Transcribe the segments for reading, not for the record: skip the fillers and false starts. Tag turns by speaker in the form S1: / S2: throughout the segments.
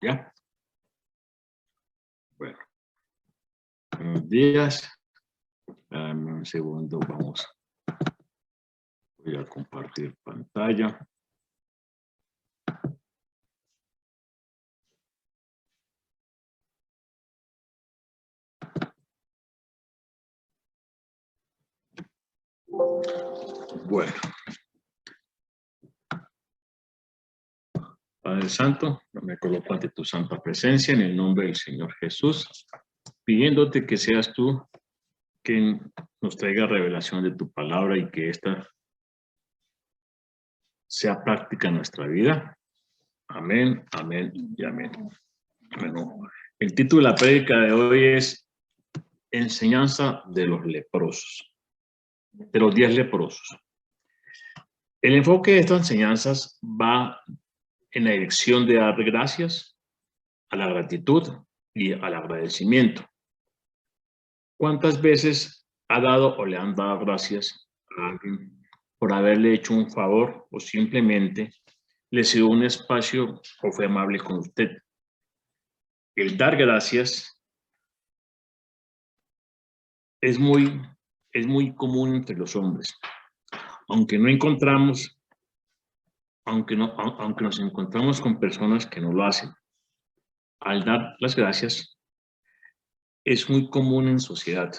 S1: ¿Ya? Bueno, buenos días. Dame un segundo, voy a compartir pantalla. Bueno. Padre Santo, me coloco ante tu santa presencia en el nombre del Señor Jesús, pidiéndote que seas tú quien nos traiga revelación de tu palabra y que ésta sea práctica en nuestra vida. Amén, amén y amén. Bueno, el título de la prédica de hoy es Enseñanza de los leprosos, de los 10 leprosos. El enfoque de estas enseñanzas va en la dirección de dar gracias, a la gratitud y al agradecimiento. ¿Cuántas veces ha dado o le han dado gracias a alguien por haberle hecho un favor o simplemente le cedió un espacio o fue amable con usted? El dar gracias es muy común entre los hombres. Aunque nos encontramos con personas que no lo hacen. Al dar las gracias es muy común en sociedad.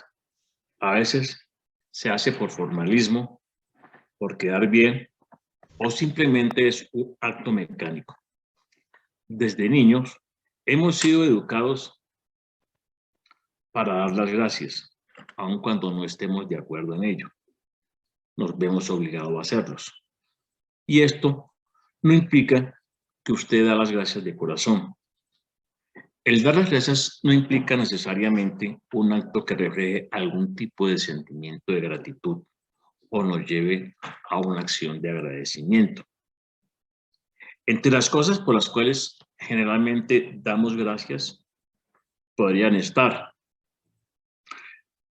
S1: A veces se hace por formalismo, por quedar bien, o simplemente es un acto mecánico. Desde niños hemos sido educados para dar las gracias, aun cuando no estemos de acuerdo en ello. Nos vemos obligados a hacerlos. Y esto no implica que usted da las gracias de corazón. El dar las gracias no implica necesariamente un acto que refleje algún tipo de sentimiento de gratitud o nos lleve a una acción de agradecimiento. Entre las cosas por las cuales generalmente damos gracias podrían estar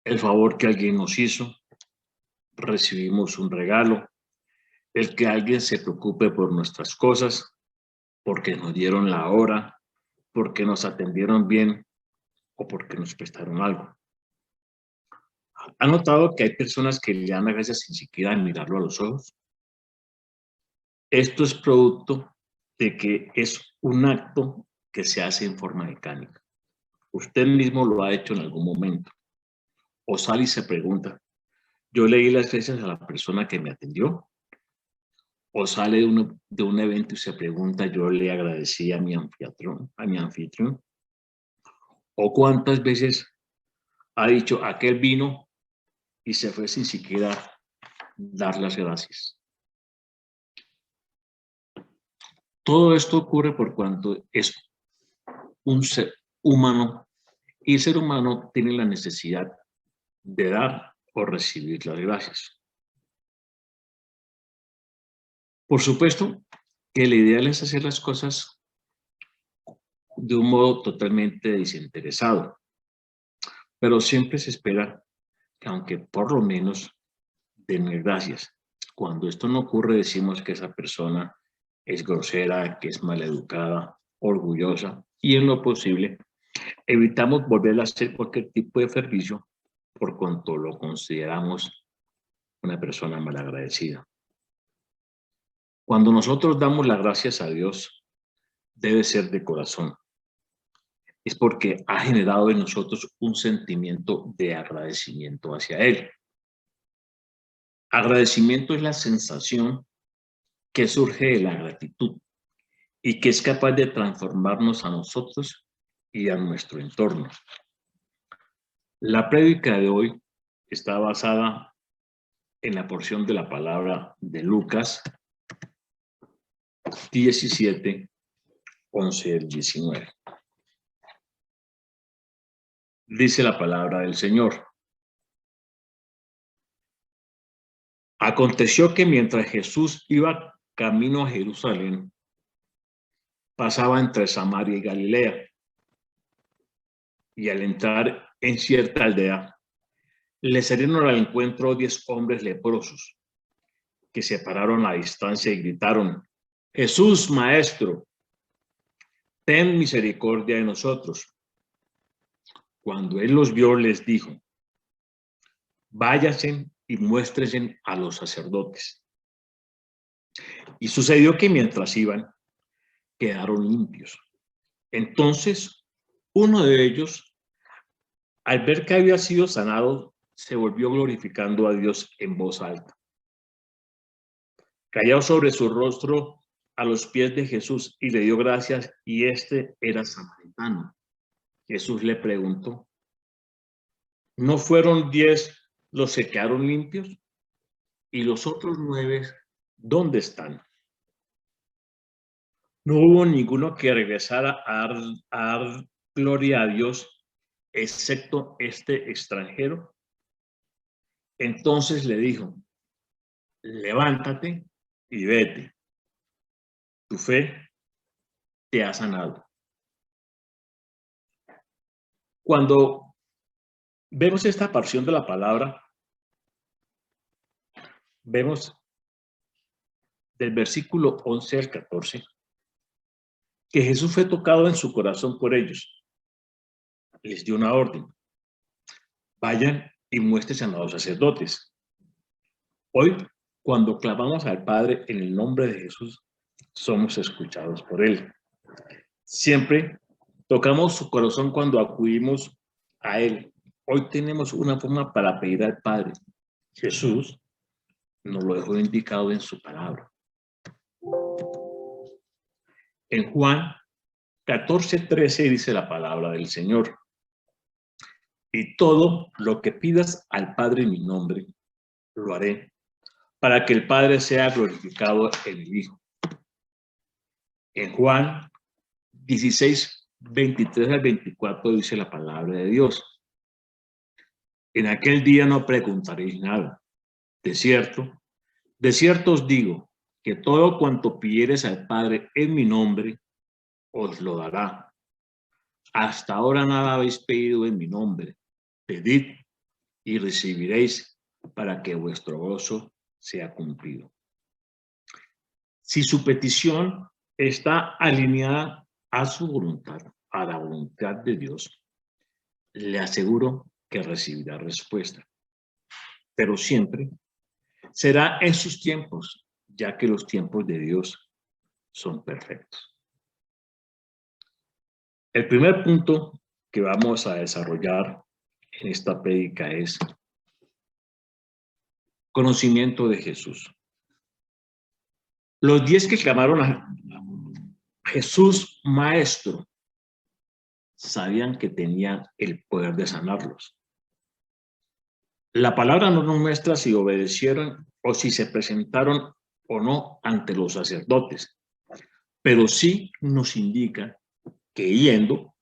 S1: el favor que alguien nos hizo, recibimos un regalo, el que alguien se preocupe por nuestras cosas, porque nos dieron la hora, porque nos atendieron bien o porque nos prestaron algo. ¿Ha notado que hay personas que le dan las gracias sin siquiera mirarlo a los ojos? Esto es producto de que es un acto que se hace en forma mecánica. Usted mismo lo ha hecho en algún momento. O sale y se pregunta, ¿yo le di las gracias a la persona que me atendió? O sale de un evento y se pregunta, ¿yo le agradecí a mi anfitrión? ¿O cuántas veces ha dicho, aquel vino y se fue sin siquiera dar las gracias? Todo esto ocurre por cuanto es un ser humano y el ser humano tiene la necesidad de dar o recibir las gracias. Por supuesto que lo ideal es hacer las cosas de un modo totalmente desinteresado, pero siempre se espera que aunque por lo menos denme gracias. Cuando esto no ocurre decimos que esa persona es grosera, que es maleducada, orgullosa y en lo posible evitamos volver a hacer cualquier tipo de servicio por cuanto lo consideramos una persona malagradecida. Cuando nosotros damos las gracias a Dios, debe ser de corazón. Es porque ha generado en nosotros un sentimiento de agradecimiento hacia Él. Agradecimiento es la sensación que surge de la gratitud y que es capaz de transformarnos a nosotros y a nuestro entorno. La prédica de hoy está basada en la porción de la palabra de Lucas 17, 11 al 19. Dice la palabra del Señor. Aconteció que mientras Jesús iba camino a Jerusalén, pasaba entre Samaria y Galilea. Y al entrar en cierta aldea, le salieron al encuentro 10 hombres leprosos, que se pararon a distancia y gritaron, Jesús, Maestro, ten misericordia de nosotros. Cuando él los vio, les dijo, váyanse y muéstrense a los sacerdotes. Y sucedió que mientras iban, quedaron limpios. Entonces, uno de ellos, al ver que había sido sanado, se volvió glorificando a Dios en voz alta. Cayó sobre su rostro a los pies de Jesús y le dio gracias, y este era samaritano. Jesús le preguntó, ¿no fueron 10 los que quedaron limpios? ¿Y los otros 9 dónde están? No hubo ninguno que regresara a dar gloria a Dios, excepto este extranjero. Entonces le dijo, levántate y vete. Tu fe te ha sanado. Cuando vemos esta porción de la palabra, vemos del versículo 11 al 14, que Jesús fue tocado en su corazón por ellos. Les dio una orden. Vayan y muéstrense a los sacerdotes. Hoy, cuando clamamos al Padre en el nombre de Jesús, somos escuchados por Él. Siempre tocamos su corazón cuando acudimos a Él. Hoy tenemos una forma para pedir al Padre. Jesús nos lo dejó indicado en su palabra. En Juan 14:13 dice la palabra del Señor. Y todo lo que pidas al Padre en mi nombre, lo haré, para que el Padre sea glorificado en el Hijo. En Juan 16:23 al 24 dice la palabra de Dios. En aquel día no preguntaréis nada. De cierto os digo, que todo cuanto pidiereis al Padre en mi nombre, os lo dará. Hasta ahora nada habéis pedido en mi nombre. Pedid y recibiréis, para que vuestro gozo sea cumplido. Si su petición está alineada a su voluntad, a la voluntad de Dios, le aseguro que recibirá respuesta. Pero siempre será en sus tiempos, ya que los tiempos de Dios son perfectos. El primer punto que vamos a desarrollar en esta prédica es conocimiento de Jesús. Los 10 que clamaron a Jesús Maestro sabían que tenían el poder de sanarlos. La palabra no nos muestra si obedecieron o si se presentaron o no ante los sacerdotes, pero sí nos indica que yendo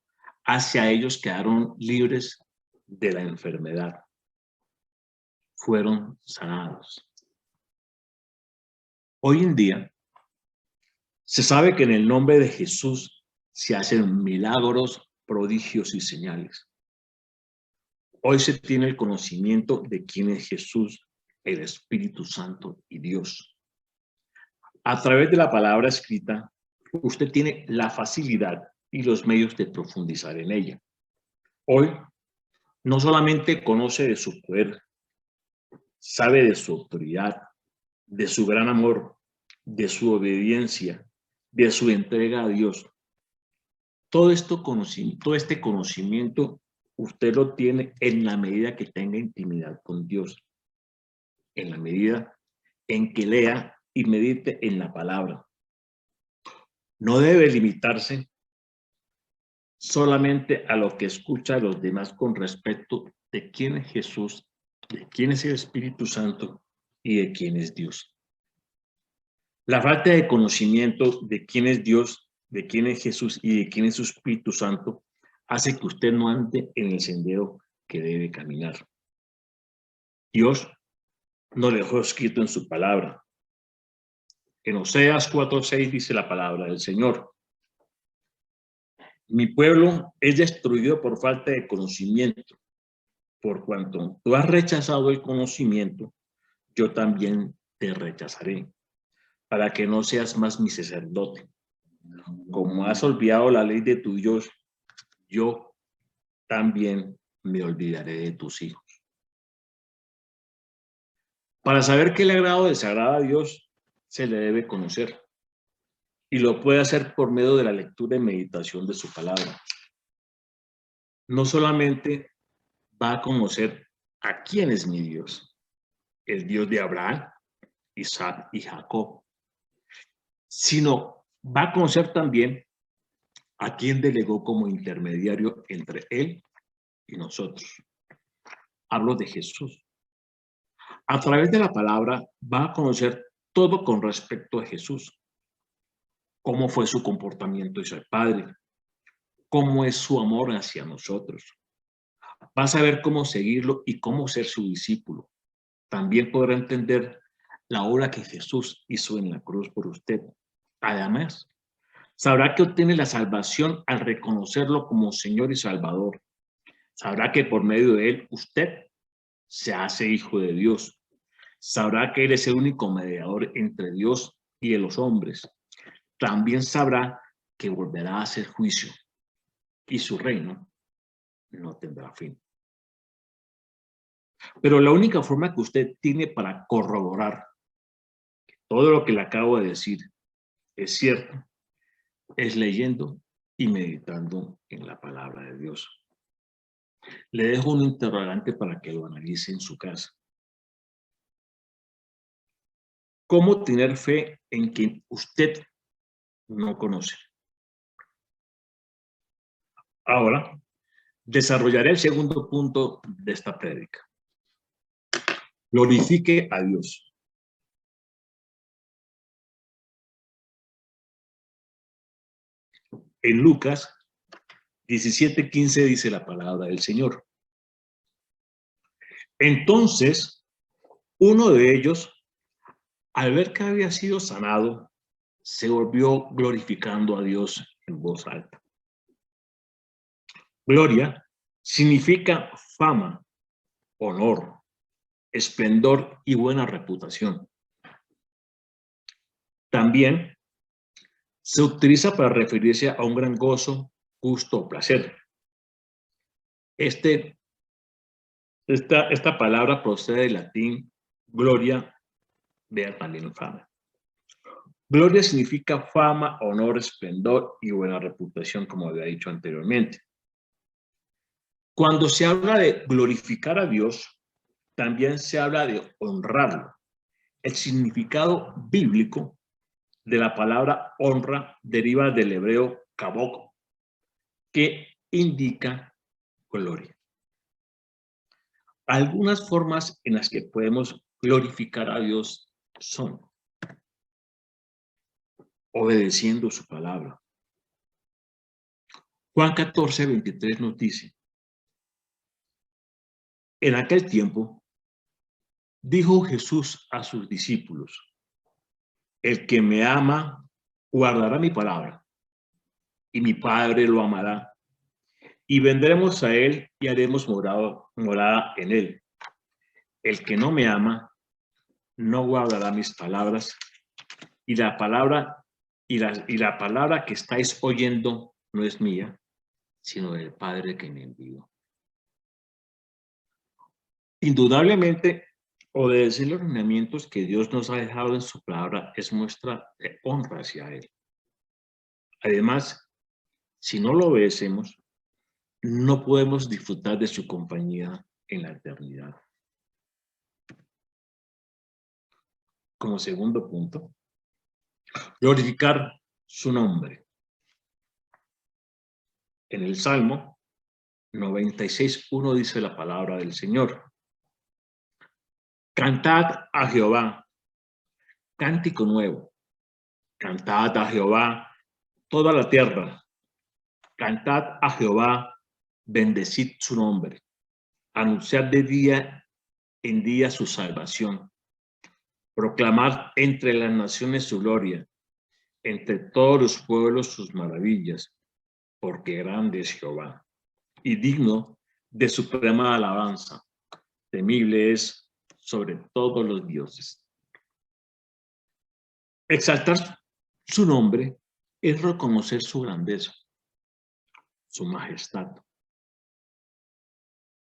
S1: hacia ellos quedaron libres de la enfermedad. Fueron sanados. Hoy en día se sabe que en el nombre de Jesús se hacen milagros, prodigios y señales. Hoy se tiene el conocimiento de quién es Jesús, el Espíritu Santo y Dios. A través de la palabra escrita, usted tiene la facilidad y los medios de profundizar en ella. Hoy no solamente conoce de su poder, sabe de su autoridad, de su gran amor, de su obediencia, de su entrega a Dios. Todo este conocimiento usted lo tiene en la medida que tenga intimidad con Dios, en la medida en que lea y medite en la palabra. No debe limitarse solamente a lo que escucha a los demás con respecto de quién es Jesús, de quién es el Espíritu Santo y de quién es Dios. La falta de conocimiento de quién es Dios, de quién es Jesús y de quién es su Espíritu Santo hace que usted no ande en el sendero que debe caminar. Dios nos dejó escrito en su palabra. En Oseas 4:6 dice la palabra del Señor. Mi pueblo es destruido por falta de conocimiento. Por cuanto tú has rechazado el conocimiento, yo también te rechazaré, para que no seas más mi sacerdote. como has olvidado la ley de tu Dios, yo también me olvidaré de tus hijos. Para saber qué le agrada o desagrada a Dios, se le debe conocer. Y lo puede hacer por medio de la lectura y meditación de su palabra. No solamente va a conocer a quién es mi Dios, el Dios de Abraham, Isaac y Jacob, sino va a conocer también a quién delegó como intermediario entre él y nosotros. Hablo de Jesús. A través de la palabra va a conocer todo con respecto a Jesús. Cómo fue su comportamiento hacia el Padre, cómo es su amor hacia nosotros. Va a saber cómo seguirlo y cómo ser su discípulo. También podrá entender la obra que Jesús hizo en la cruz por usted. Además, sabrá que obtiene la salvación al reconocerlo como Señor y Salvador. Sabrá que por medio de él usted se hace hijo de Dios. Sabrá que él es el único mediador entre Dios y los hombres. También sabrá que volverá a hacer juicio y su reino no tendrá fin. Pero la única forma que usted tiene para corroborar que todo lo que le acabo de decir es cierto es leyendo y meditando en la palabra de Dios. Le dejo un interrogante para que lo analice en su casa. ¿Cómo tener fe en quien usted no conoce? Ahora, desarrollaré el segundo punto de esta prédica. Glorifique a Dios. En Lucas 17:15 dice la palabra del Señor. Entonces, uno de ellos, al ver que había sido sanado, se volvió glorificando a Dios en voz alta. Gloria significa fama, honor, esplendor y buena reputación. También se utiliza para referirse a un gran gozo, gusto o placer. Esta palabra procede del latín gloria, vea también fama. Gloria significa fama, honor, esplendor y buena reputación, como había dicho anteriormente. Cuando se habla de glorificar a Dios, también se habla de honrarlo. El significado bíblico de la palabra honra deriva del hebreo kabod, que indica gloria. Algunas formas en las que podemos glorificar a Dios son obedeciendo su palabra. Juan 14:23 nos dice: en aquel tiempo dijo Jesús a sus discípulos: el que me ama guardará mi palabra, y mi Padre lo amará, y vendremos a él y haremos morada en él. El que no me ama no guardará mis palabras, y la palabra que estáis oyendo no es mía, sino del Padre que me envió. Indudablemente, obedecer los lineamientos que Dios nos ha dejado en su palabra es muestra de honra hacia Él. Además, si no lo obedecemos, no podemos disfrutar de su compañía en la eternidad. Como segundo punto, glorificar su nombre. En el Salmo 96:1 dice la palabra del Señor: cantad a Jehová, cántico nuevo. Cantad a Jehová toda la tierra. Cantad a Jehová, bendecid su nombre. Anunciad de día en día su salvación. Proclamad entre las naciones su gloria, entre todos los pueblos sus maravillas, porque grande es Jehová y digno de suprema alabanza. Temible es sobre todos los dioses. Exaltar su nombre es reconocer su grandeza, su majestad.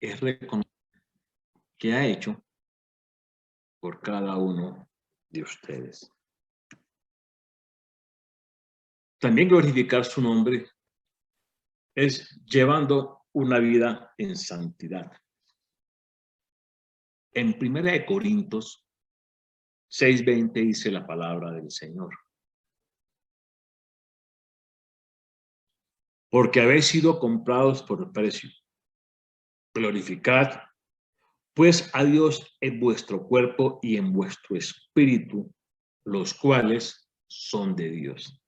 S1: Es reconocer qué ha hecho por cada uno de ustedes. También glorificar su nombre es llevando una vida en santidad. En 1 Corintios 6:20 dice la palabra del Señor. Porque habéis sido comprados por precio. Glorificad, pues, a Dios en vuestro cuerpo y en vuestro espíritu, los cuales son de Dios.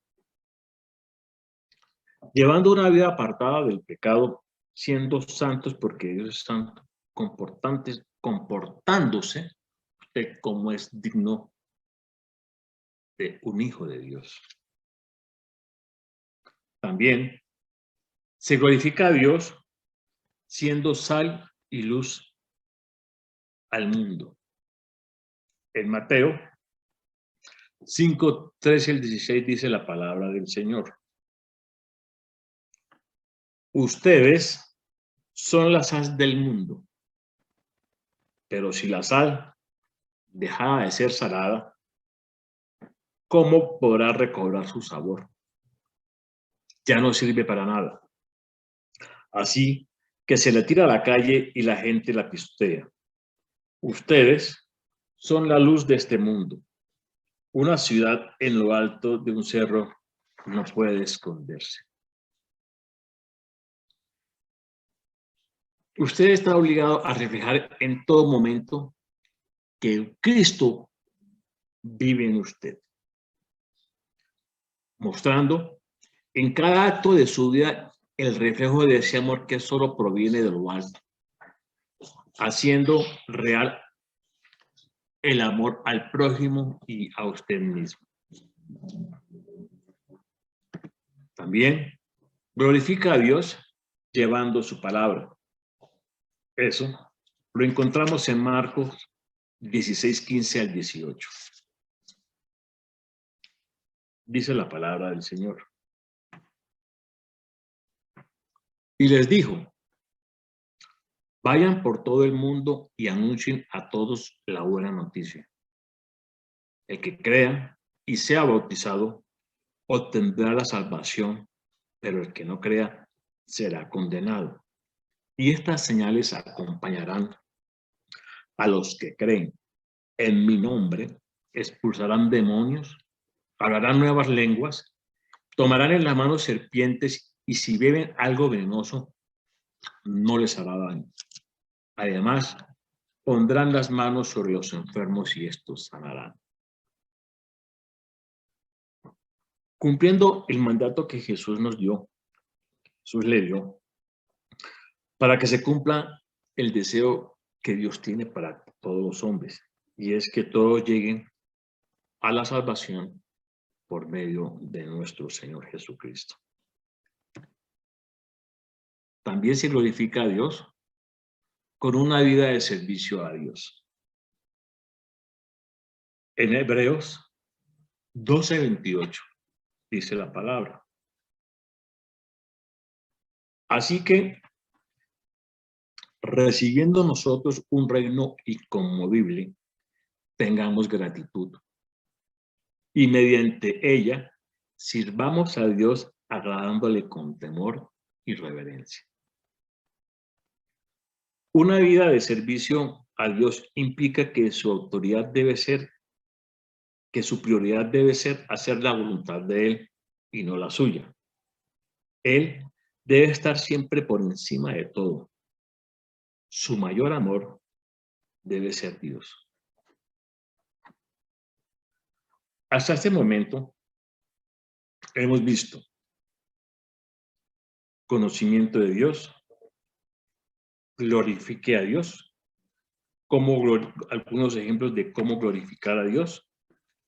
S1: Llevando una vida apartada del pecado, siendo santos porque Dios es santo, comportándose usted como es digno de un hijo de Dios. También se glorifica a Dios siendo sal y luz al mundo. En Mateo 5:13-16 dice la palabra del Señor. Ustedes son la sal del mundo, pero si la sal dejara de ser salada, ¿cómo podrá recobrar su sabor? Ya no sirve para nada. Así que se le tira a la calle y la gente la pisotea. Ustedes son la luz de este mundo. Una ciudad en lo alto de un cerro no puede esconderse. Usted está obligado a reflejar en todo momento que Cristo vive en usted, mostrando en cada acto de su vida el reflejo de ese amor que solo proviene de lo alto, haciendo real el amor al prójimo y a usted mismo. También glorifica a Dios llevando su palabra. Eso lo encontramos en Marcos 16:15-18. Dice la palabra del Señor. Y les dijo, vayan por todo el mundo y anuncien a todos la buena noticia. El que crea y sea bautizado obtendrá la salvación, pero el que no crea será condenado. Y estas señales acompañarán a los que creen. En mi nombre expulsarán demonios, hablarán nuevas lenguas, tomarán en las manos serpientes y si beben algo venenoso, no les hará daño. Además, pondrán las manos sobre los enfermos y estos sanarán. Cumpliendo el mandato que Jesús nos dio, Jesús le dio, para que se cumpla el deseo que Dios tiene para todos los hombres, y es que todos lleguen a la salvación por medio de nuestro Señor Jesucristo. También se glorifica a Dios con una vida de servicio a Dios. En Hebreos 12:28 dice la palabra. Así que, recibiendo nosotros un reino inconmovible, tengamos gratitud y mediante ella sirvamos a Dios agradándole con temor y reverencia. Una vida de servicio a Dios implica que su autoridad debe ser, que su prioridad debe ser hacer la voluntad de Él y no la suya. Él debe estar siempre por encima de todo. Su mayor amor debe ser Dios. Hasta este momento hemos visto conocimiento de Dios, glorifique a Dios, algunos ejemplos de cómo glorificar a Dios,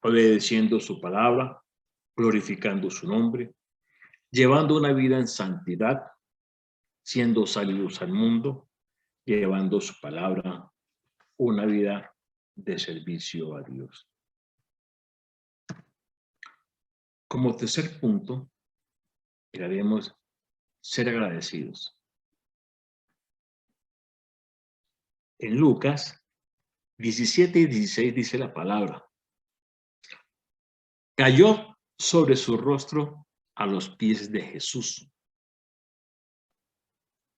S1: obedeciendo su palabra, glorificando su nombre, llevando una vida en santidad, siendo sal y luz al mundo, llevando su palabra, una vida de servicio a Dios. Como tercer punto, y debemos ser agradecidos. En Lucas 17 y 16 dice la palabra: cayó sobre su rostro a los pies de Jesús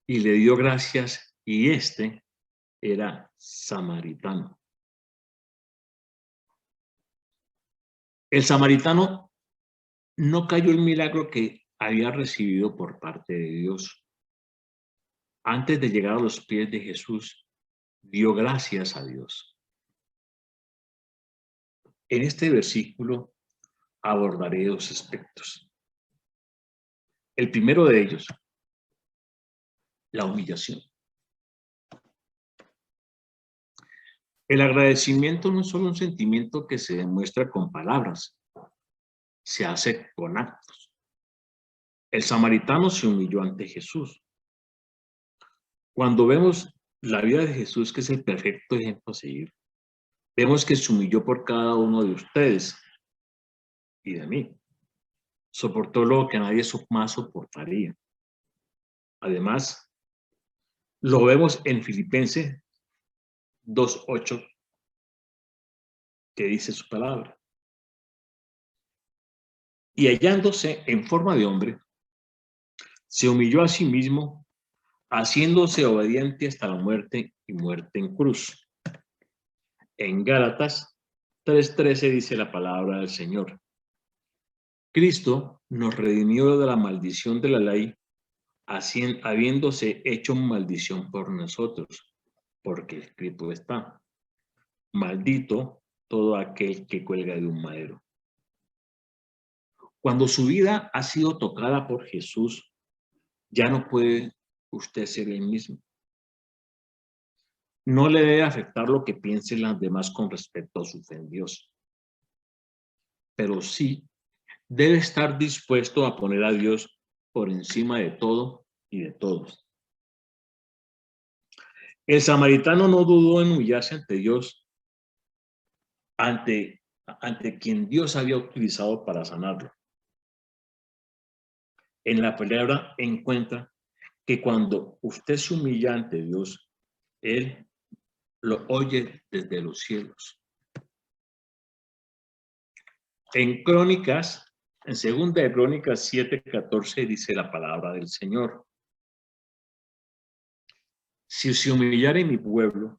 S1: y le dio gracias, y este era samaritano. El samaritano no cayó el milagro que había recibido por parte de Dios. Antes de llegar a los pies de Jesús, dio gracias a Dios. En este versículo abordaré dos aspectos. El primero de ellos, la humillación. El agradecimiento no es solo un sentimiento que se demuestra con palabras, se hace con actos. El samaritano se humilló ante Jesús. Cuando vemos la vida de Jesús, que es el perfecto ejemplo a seguir, vemos que se humilló por cada uno de ustedes y de mí. Soportó lo que nadie más soportaría. Además, lo vemos en Filipenses 2:8, que dice su palabra. Y hallándose en forma de hombre, se humilló a sí mismo, haciéndose obediente hasta la muerte y muerte en cruz. En Gálatas 3:13 dice la palabra del Señor: Cristo nos redimió de la maldición de la ley, habiéndose hecho maldición por nosotros, porque escrito está: maldito todo aquel que cuelga de un madero. Cuando su vida ha sido tocada por Jesús, ya no puede usted ser el mismo. No le debe afectar lo que piensen las demás con respecto a su fe en Dios, pero sí debe estar dispuesto a poner a Dios por encima de todo y de todos. El samaritano no dudó en humillarse ante Dios, ante quien Dios había utilizado para sanarlo. En la palabra encuentra que cuando usted se humilla ante Dios, Él lo oye desde los cielos. En Crónicas, en 2 de Crónicas 7:14 dice la palabra del Señor: si se humillare mi pueblo,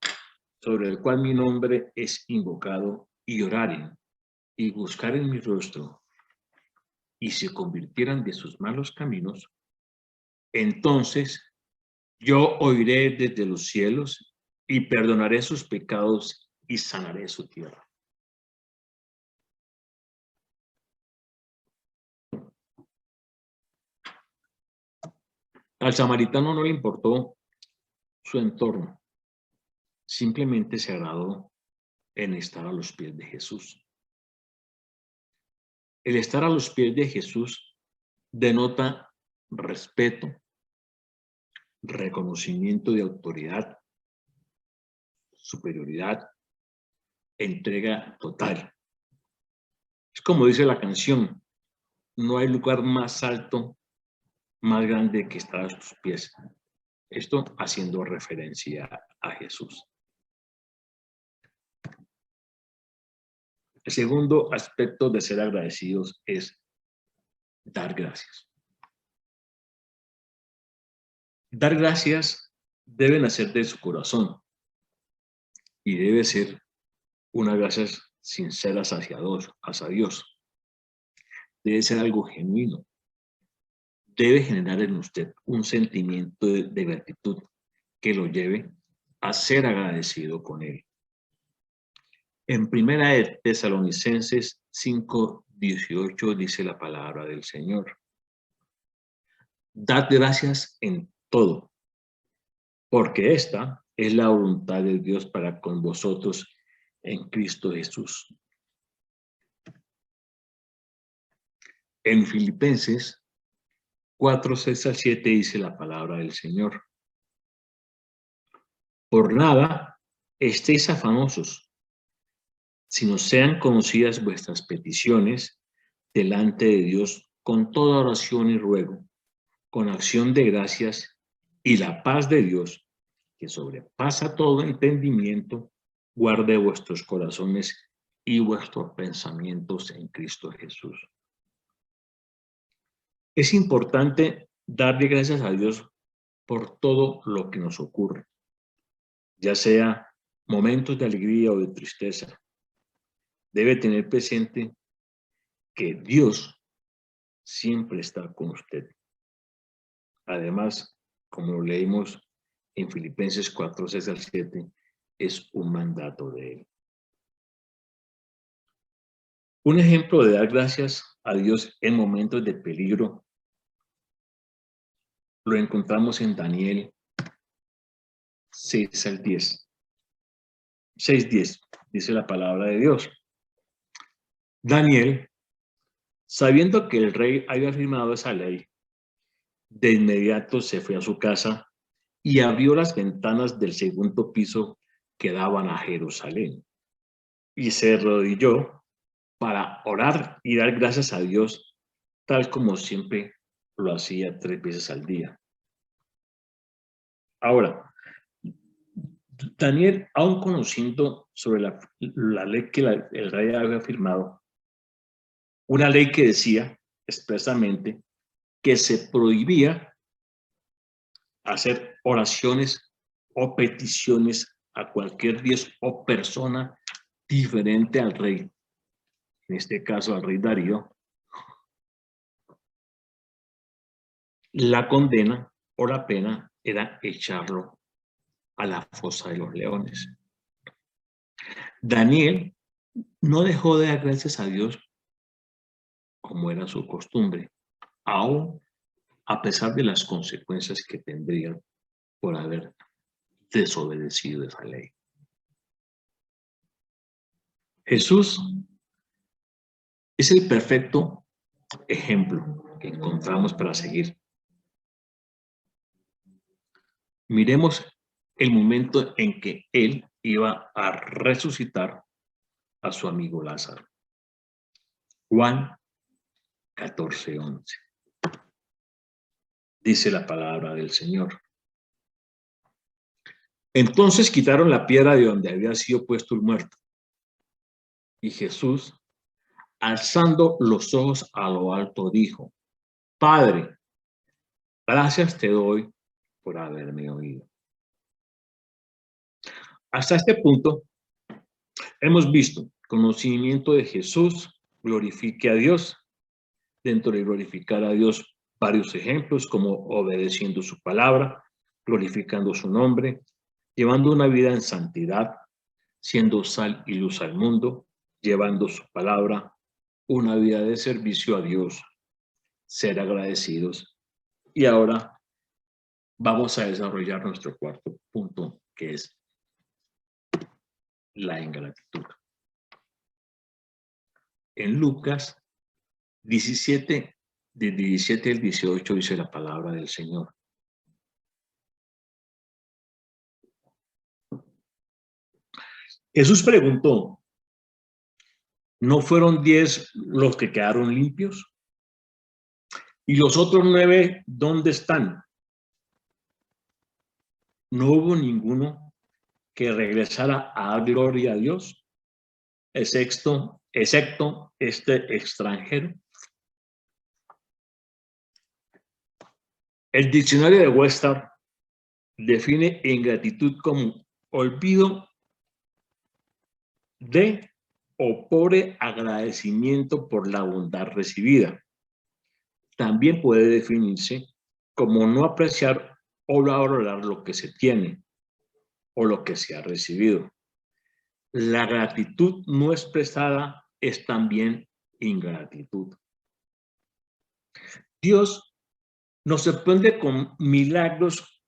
S1: sobre el cual mi nombre es invocado, y oraren y buscaren mi rostro, y se convirtieran de sus malos caminos, entonces yo oiré desde los cielos y perdonaré sus pecados y sanaré su tierra. Al samaritano no le importó su entorno, simplemente se agradó en estar a los pies de Jesús. El estar a los pies de Jesús denota respeto, reconocimiento de autoridad, superioridad, entrega total. Es como dice la canción: no hay lugar más alto, más grande que estar a sus pies. Esto haciendo referencia a Jesús. El segundo aspecto de ser agradecidos es dar gracias. Dar gracias debe nacer de su corazón y debe ser unas gracias sinceras hacia Dios. Debe ser algo genuino. Debe generar en usted un sentimiento de gratitud que lo lleve a ser agradecido con Él. En 1 de Tesalonicenses 5:18 dice la palabra del Señor: dad gracias en todo, porque esta es la voluntad de Dios para con vosotros en Cristo Jesús. En Filipenses 4:6-7 dice la palabra del Señor: por nada estéis afanosos, sino sean conocidas vuestras peticiones delante de Dios con toda oración y ruego, con acción de gracias, y la paz de Dios, que sobrepasa todo entendimiento, guarde vuestros corazones y vuestros pensamientos en Cristo Jesús. Es importante darle gracias a Dios por todo lo que nos ocurre, ya sea momentos de alegría o de tristeza. Debe tener presente que Dios siempre está con usted. Además, como lo leímos en Filipenses 4, 6 al 7, es un mandato de Él. Un ejemplo de dar gracias a Dios en momentos de peligro lo encontramos en Daniel 6 al 10. 6:10, dice la palabra de Dios. Daniel, sabiendo que el rey había firmado esa ley, de inmediato se fue a su casa y abrió las ventanas del segundo piso que daban a Jerusalén. Y se arrodilló para orar y dar gracias a Dios, tal como siempre lo hacía 3 veces al día. Ahora, Daniel, aun conociendo sobre la ley que el rey había firmado, una ley que decía expresamente que se prohibía hacer oraciones o peticiones a cualquier Dios o persona diferente al rey, en este caso al rey Darío, la condena o la pena era echarlo a la fosa de los leones. Daniel no dejó de dar gracias a Dios como era su costumbre, aún a pesar de las consecuencias que tendrían por haber desobedecido esa ley. Jesús es el perfecto ejemplo que encontramos para seguir. Miremos el momento en que él iba a resucitar a su amigo Lázaro. Juan 14:11. Dice la palabra del Señor. Entonces quitaron la piedra de donde había sido puesto el muerto. Y Jesús, alzando los ojos a lo alto, dijo: Padre, gracias te doy por haberme oído. Hasta este punto hemos visto conocimiento de Jesús, glorifique a Dios. Dentro de glorificar a Dios, varios ejemplos como obedeciendo su palabra, glorificando su nombre, llevando una vida en santidad, siendo sal y luz al mundo, llevando su palabra, una vida de servicio a Dios, ser agradecidos. Y ahora vamos a desarrollar nuestro cuarto punto, que es la ingratitud. En Lucas 17, de 17 al 18 dice la palabra del Señor. Jesús preguntó: ¿no fueron 10 los que quedaron limpios? ¿Y los otros 9 dónde están? No hubo ninguno que regresara a dar gloria a Dios, excepto este extranjero. El diccionario de Webster define ingratitud como olvido de o pobre agradecimiento por la bondad recibida. También puede definirse como no apreciar o valorar lo que se tiene o lo que se ha recibido. La gratitud no expresada es también ingratitud. Dios nos sorprende con milagros,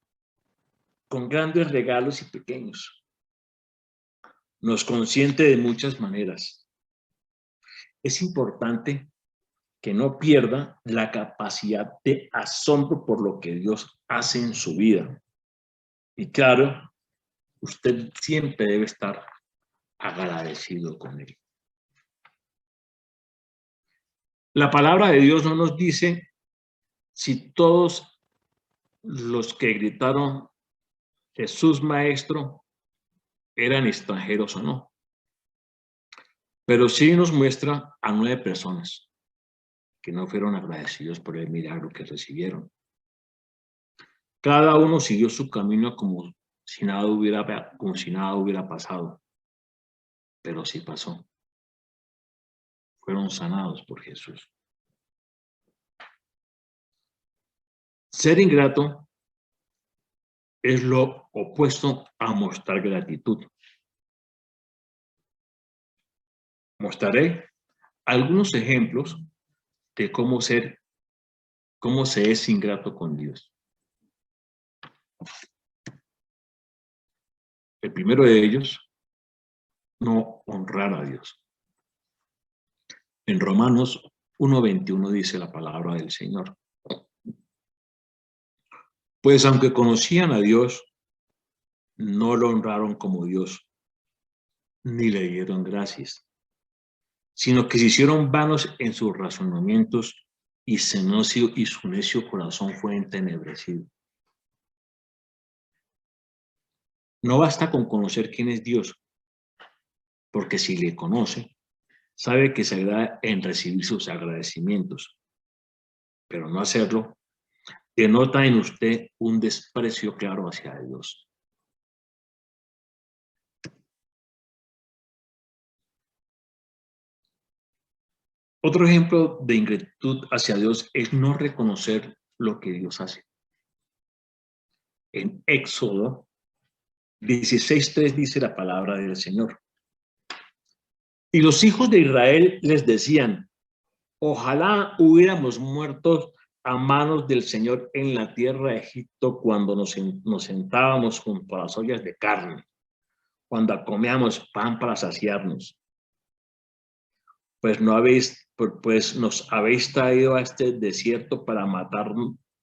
S1: con grandes regalos y pequeños. Nos consiente de muchas maneras. Es importante que no pierda la capacidad de asombro por lo que Dios hace en su vida. Y claro, usted siempre debe estar agradecido con Él. La palabra de Dios no nos dice si todos los que gritaron Jesús Maestro eran extranjeros o no, pero sí nos muestra a 9 personas que no fueron agradecidos por el milagro que recibieron. Cada uno siguió su camino como si nada hubiera pasado, pero sí pasó. Fueron sanados por Jesús. Ser ingrato es lo opuesto a mostrar gratitud. Mostraré algunos ejemplos de cómo se es ingrato con Dios. El primero de ellos, no honrar a Dios. En Romanos 1:21 dice la palabra del Señor. Pues aunque conocían a Dios, no lo honraron como Dios, ni le dieron gracias, sino que se hicieron vanos en sus razonamientos y su necio corazón fue entenebrecido. No basta con conocer quién es Dios, porque si le conoce, sabe que se agrada en recibir sus agradecimientos, pero no hacerlo denota en usted un desprecio claro hacia Dios. Otro ejemplo de ingratitud hacia Dios es no reconocer lo que Dios hace. En Éxodo 16:3 dice la palabra del Señor. Y los hijos de Israel les decían, ojalá hubiéramos muerto a manos del Señor en la tierra de Egipto cuando nos sentábamos junto a las ollas de carne, cuando comíamos pan para saciarnos. Pues nos habéis traído a este desierto para matar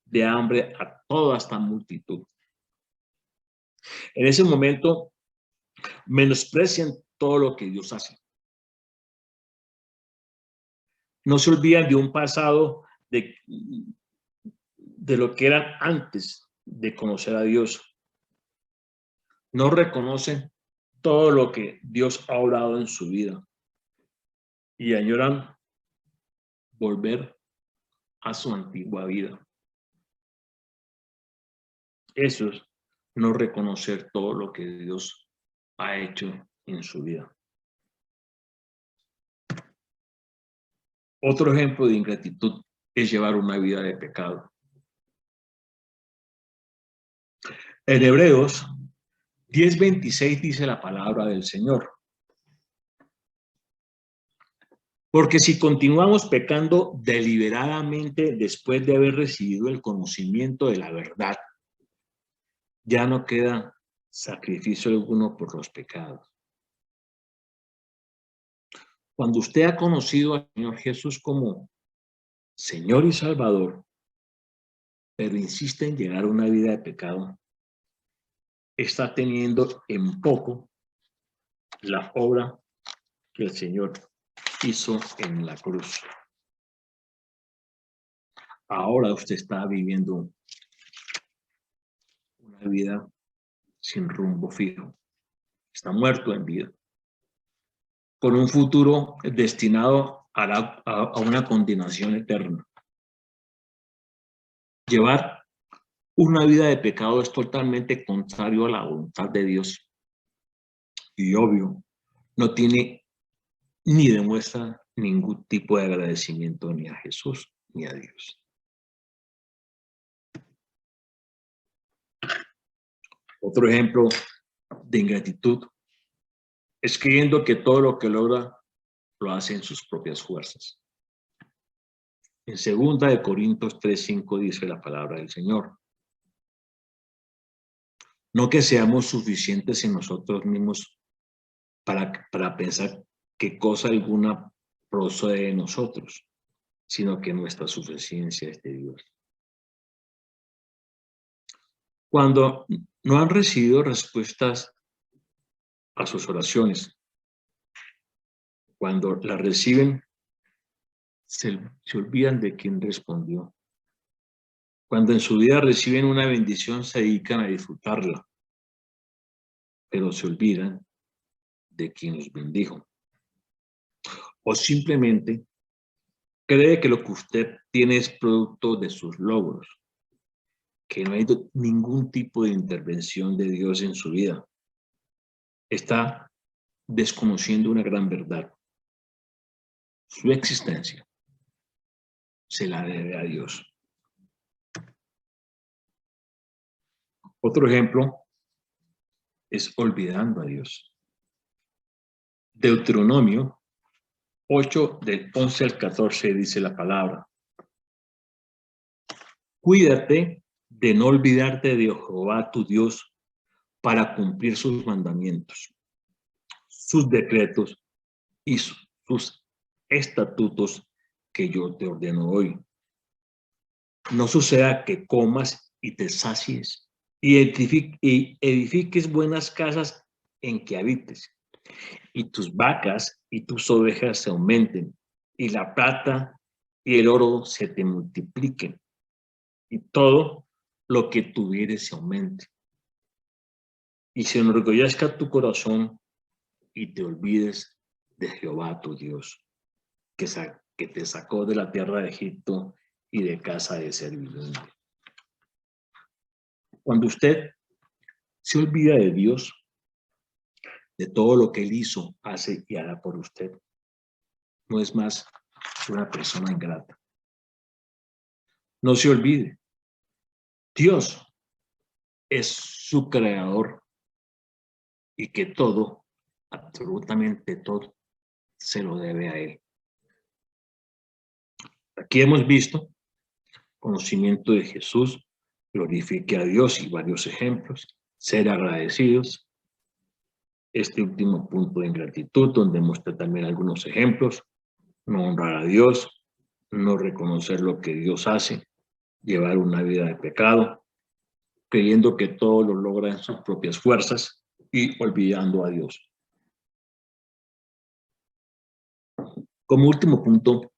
S1: de hambre a toda esta multitud. En ese momento menosprecian todo lo que Dios hace. No se olvidan de un pasado de lo que eran antes de conocer a Dios. No reconocen todo lo que Dios ha obrado en su vida y añoran volver a su antigua vida. Eso es no reconocer todo lo que Dios ha hecho en su vida. Otro ejemplo de ingratitud es llevar una vida de pecado. En Hebreos 10:26 dice la palabra del Señor. Porque si continuamos pecando deliberadamente después de haber recibido el conocimiento de la verdad, ya no queda sacrificio alguno por los pecados. Cuando usted ha conocido al Señor Jesús como Señor y Salvador, pero insiste en llevar una vida de pecado, está teniendo en poco la obra que el Señor hizo en la cruz. Ahora usted está viviendo una vida sin rumbo fijo. Está muerto en vida, con un futuro destinado a una condenación eterna. Llevar una vida de pecado es totalmente contrario a la voluntad de Dios. Y obvio, no tiene ni demuestra ningún tipo de agradecimiento ni a Jesús ni a Dios. Otro ejemplo de ingratitud es creyendo que todo lo que logra lo hace en sus propias fuerzas. En 2 Corintios 3:5 dice la palabra del Señor. No que seamos suficientes en nosotros mismos para pensar que cosa alguna procede de nosotros, sino que nuestra suficiencia es de Dios. Cuando no han recibido respuestas a sus oraciones, cuando las reciben, se olvidan de quien respondió. Cuando en su vida reciben una bendición, se dedican a disfrutarla, pero se olvidan de quien los bendijo. O simplemente cree que lo que usted tiene es producto de sus logros, que no hay ningún tipo de intervención de Dios en su vida. Está desconociendo una gran verdad. Su existencia se la debe a Dios. Otro ejemplo es olvidando a Dios. Deuteronomio 8, del 11 al 14, dice la palabra: cuídate de no olvidarte de Jehová tu Dios para cumplir sus mandamientos, sus decretos y sus estatutos que yo te ordeno hoy. No suceda que comas y te sacies y edifiques buenas casas en que habites, y tus vacas y tus ovejas se aumenten, y la plata y el oro se te multipliquen, y todo lo que tuvieres se aumente. Y se enorgullezca tu corazón y te olvides de Jehová tu Dios, que te sacó de la tierra de Egipto y de casa de servidumbre. Cuando usted se olvida de Dios, de todo lo que Él hizo, hace y hará por usted, no es más que una persona ingrata. No se olvide, Dios es su creador y que todo, absolutamente todo, se lo debe a Él. Aquí hemos visto conocimiento de Jesús, glorifique a Dios y varios ejemplos, ser agradecidos. Este último punto de ingratitud, donde muestra también algunos ejemplos: no honrar a Dios, no reconocer lo que Dios hace, llevar una vida de pecado, creyendo que todo lo logra en sus propias fuerzas y olvidando a Dios. Como último punto,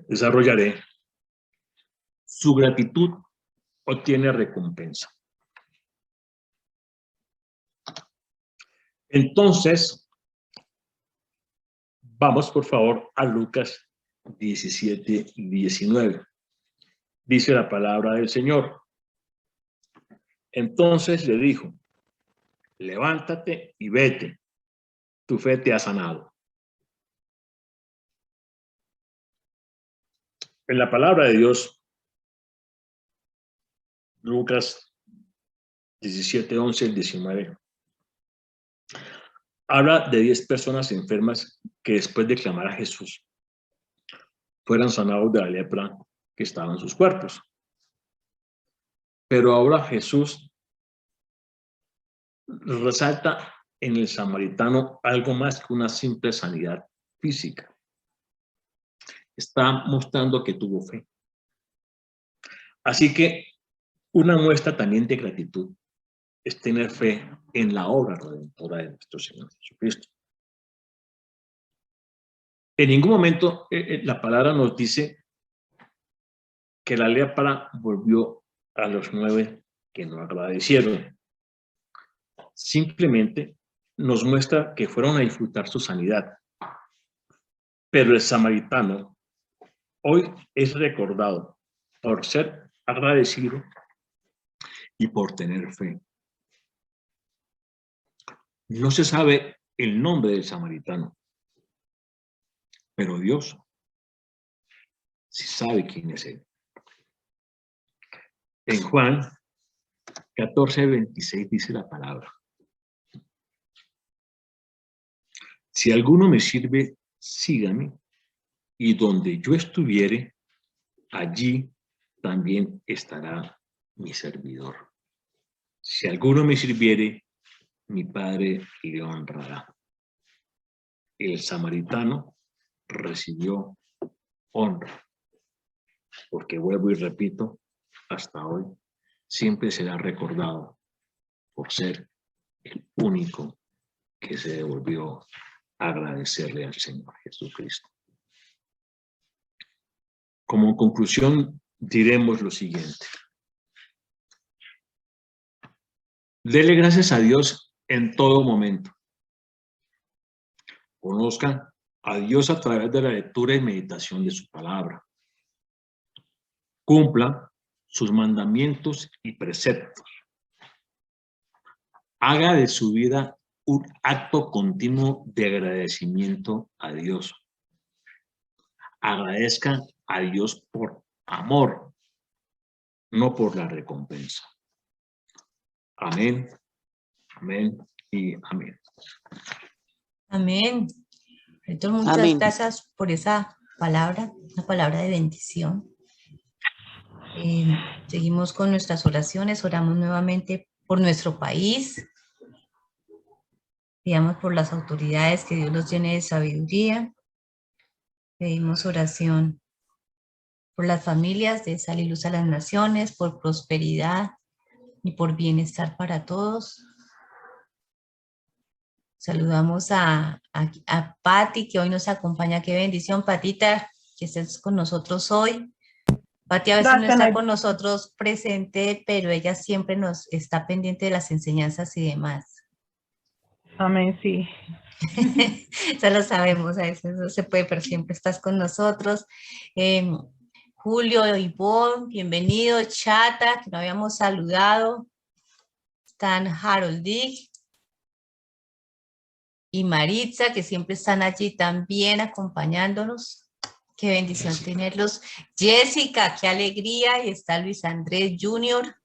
S1: desarrollaré: su gratitud obtiene recompensa. Entonces, vamos por favor a Lucas 17 y 19. Dice la palabra del Señor: entonces le dijo, levántate y vete, tu fe te ha sanado. En la palabra de Dios, Lucas 17, 11 y 19, habla de 10 personas enfermas que después de clamar a Jesús fueran sanados de la lepra que estaba en sus cuerpos. Pero ahora Jesús resalta en el samaritano algo más que una simple sanidad física. Está mostrando que tuvo fe. Así que una muestra también de gratitud es tener fe en la obra redentora de nuestro Señor Jesucristo. En ningún momento la palabra nos dice que la lepra volvió a los 9 que no agradecieron. Simplemente nos muestra que fueron a disfrutar su sanidad. Pero el samaritano hoy es recordado por ser agradecido y por tener fe. No se sabe el nombre del samaritano, pero Dios sí sabe quién es él. En Juan 14, 26 dice la palabra: si alguno me sirve, sígame, y donde yo estuviere, allí también estará mi servidor. Si alguno me sirviere, mi Padre le honrará. El samaritano recibió honra, porque vuelvo y repito, hasta hoy siempre será recordado por ser el único que se devolvió agradecerle al Señor Jesucristo. Como conclusión, diremos lo siguiente. Dele gracias a Dios en todo momento. Conozca a Dios a través de la lectura y meditación de su palabra. Cumpla sus mandamientos y preceptos. Haga de su vida un acto continuo de agradecimiento a Dios. Agradezca a Dios por amor, no por la recompensa. Amén, amén y amén.
S2: Amén. Entonces, muchas
S3: Amén.
S2: gracias por esa palabra, una palabra de bendición. Seguimos con nuestras oraciones, oramos nuevamente por nuestro país. Pidamos por las autoridades que Dios los llene de sabiduría. Pedimos oración por las familias de Sal y Luz a las Naciones, por prosperidad y por bienestar para todos. Saludamos a Pati, que hoy nos acompaña. Qué bendición, Patita, que estés con nosotros hoy. Pati a veces no está con nosotros presente, pero ella siempre nos está pendiente de las enseñanzas y demás.
S4: Amén, sí.
S2: Ya lo sabemos, a veces no se puede, pero siempre estás con nosotros. Julio, Ivonne, bienvenido. Chata, que no habíamos saludado. Están Harold Dick y Maritza, que siempre están allí también acompañándonos. Qué bendición tenerlos. Jessica, qué alegría. Y está Luis Andrés Jr.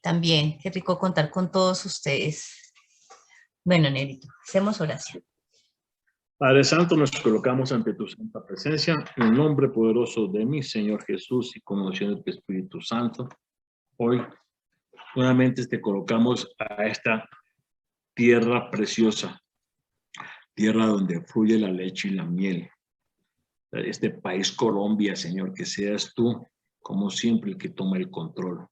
S2: también. Qué rico contar con todos ustedes. Bueno, Nerito, hacemos oración.
S1: Padre Santo, nos colocamos ante tu santa presencia, en el nombre poderoso de mi Señor Jesús y con oración de tu Espíritu Santo. Hoy, nuevamente te colocamos a esta tierra preciosa, tierra donde fluye la leche y la miel. Este país Colombia, Señor, que seas tú, como siempre, el que toma el control.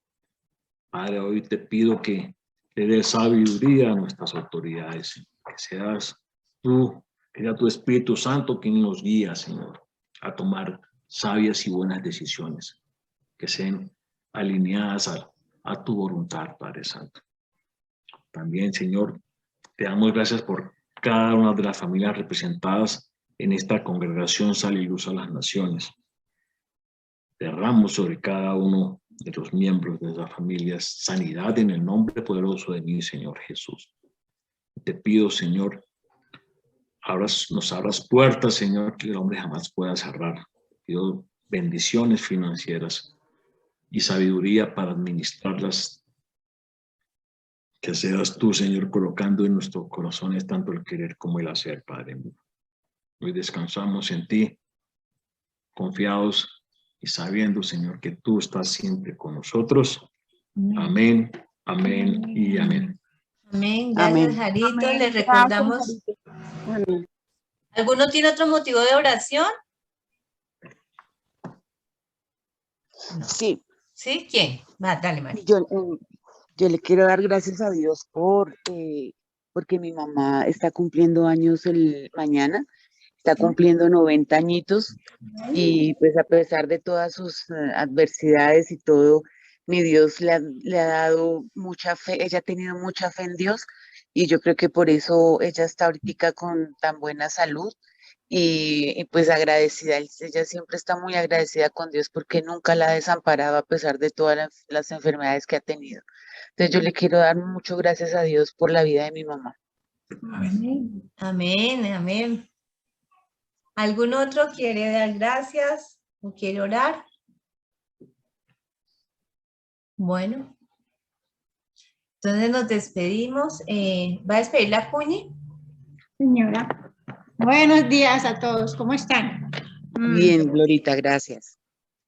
S1: Padre, hoy te pido que le des sabiduría a nuestras autoridades, que seas tú, que sea tu Espíritu Santo quien nos guía, Señor, a tomar sabias y buenas decisiones, que sean alineadas a tu voluntad, Padre Santo. También, Señor, te damos gracias por cada una de las familias representadas en esta congregación Sal y Luz a las Naciones. Derramos sobre cada uno de los miembros de esas familias sanidad en el nombre poderoso de mi Señor Jesús. Te pido, Señor, nos abras puertas, Señor, que el hombre jamás pueda cerrar. Te pido bendiciones financieras y sabiduría para administrarlas. Que seas tú, Señor, colocando en nuestros corazones tanto el querer como el hacer, Padre mío. Hoy descansamos en ti, confiados y sabiendo, Señor, que tú estás siempre con nosotros. Amén, amén y amén.
S2: Amén. Gracias, Jarito.
S3: Amén.
S2: Les recordamos.
S3: Amén.
S2: ¿Alguno tiene otro motivo de oración? No.
S3: Sí,
S2: ¿Sí? ¿Quién? Va, dale, María.
S3: yo le quiero dar gracias a Dios porque mi mamá está cumpliendo años mañana, está cumpliendo 90 añitos y pues a pesar de todas sus adversidades y todo, mi Dios le ha dado mucha fe, ella ha tenido mucha fe en Dios y yo creo que por eso ella está ahorita con tan buena salud y pues agradecida, ella siempre está muy agradecida con Dios porque nunca la ha desamparado a pesar de todas las enfermedades que ha tenido. Entonces yo le quiero dar muchas gracias a Dios por la vida de mi mamá.
S2: Amén. Amén, amén. ¿Algún otro quiere dar gracias o quiere orar? Bueno. Entonces nos despedimos. ¿Va a despedir la Cuñi?
S5: Señora, buenos días a todos, ¿cómo están?
S3: Bien, Glorita, gracias.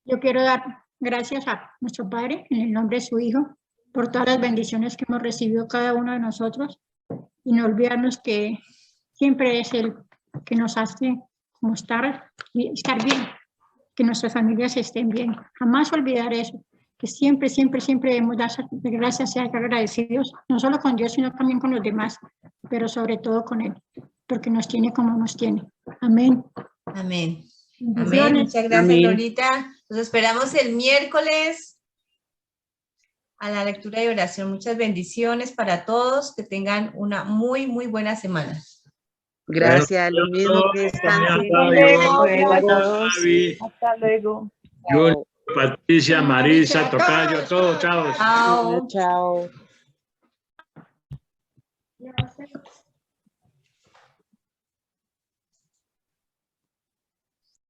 S5: Yo quiero dar gracias a nuestro Padre, en el nombre de su Hijo, por todas las bendiciones que hemos recibido cada uno de nosotros y no olvidarnos que siempre es Él que nos hace como estar bien, que nuestras familias estén bien. Jamás olvidar eso, que siempre, siempre, siempre debemos dar gracias y ser agradecidos, no solo con Dios, sino también con los demás, pero sobre todo con Él. porque nos tiene como nos tiene. Amén.
S2: Amén. Amén.
S5: Bendiciones.
S2: Muchas gracias,
S3: Amén.
S2: Lolita. Los esperamos el miércoles a la lectura y oración. Muchas bendiciones para todos. Que tengan una muy, muy buena semana.
S3: Gracias, lo mismo que descansen.
S4: luego,
S3: Luego a todos.
S4: Hasta luego.
S1: Patricia, Marisa, Tocayo, todos, chao.
S2: Chao.
S3: Chao.